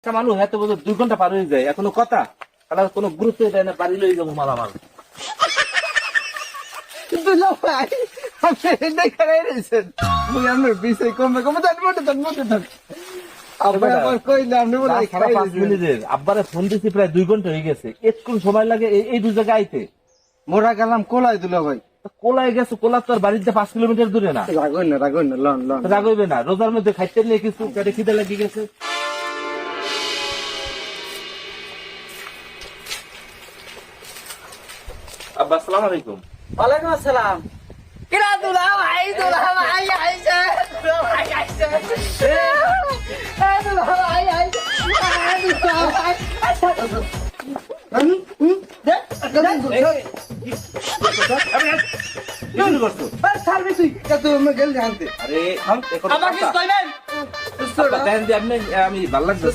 একটা মানুষ এত বছর 2 ঘন্টা পার হয়ে যায় এখনো কথা তাহলে কোনো গুরুত্ব দেয় না বাড়ি লই যাবো মালামাল দুলা ভাই আপনি দেখে রয়েছেন মুই আপনার বিষয় কমে কমে যান মোটে থাক আবার আবার কইলে আপনি বলে সারা 5 মিনিটের আব্বারে ফোন দিছি প্রায় 2 ঘন্টা হয়ে গেছে একটু সময় লাগে এই দুই জায়গায় আইতে মোরা গেলাম কোলাই দুলা ভাই কোলায় গেছে কোলা তোর বাড়িতে 5 কিলোমিটার দূরে না রাগন না লন রাগ হইবে না রোজার মধ্যে খাইতে নিয়ে কিছু পেটে খিদে লেগে গেছে আব্বা আসসালামু আলাইকুম ওয়ালাইকুম আসসালাম কিরা দুলা ভাই আইছে দুলা ভাই আইছে দুলা ভাই আইছে আরে আমি ভাল লাগছে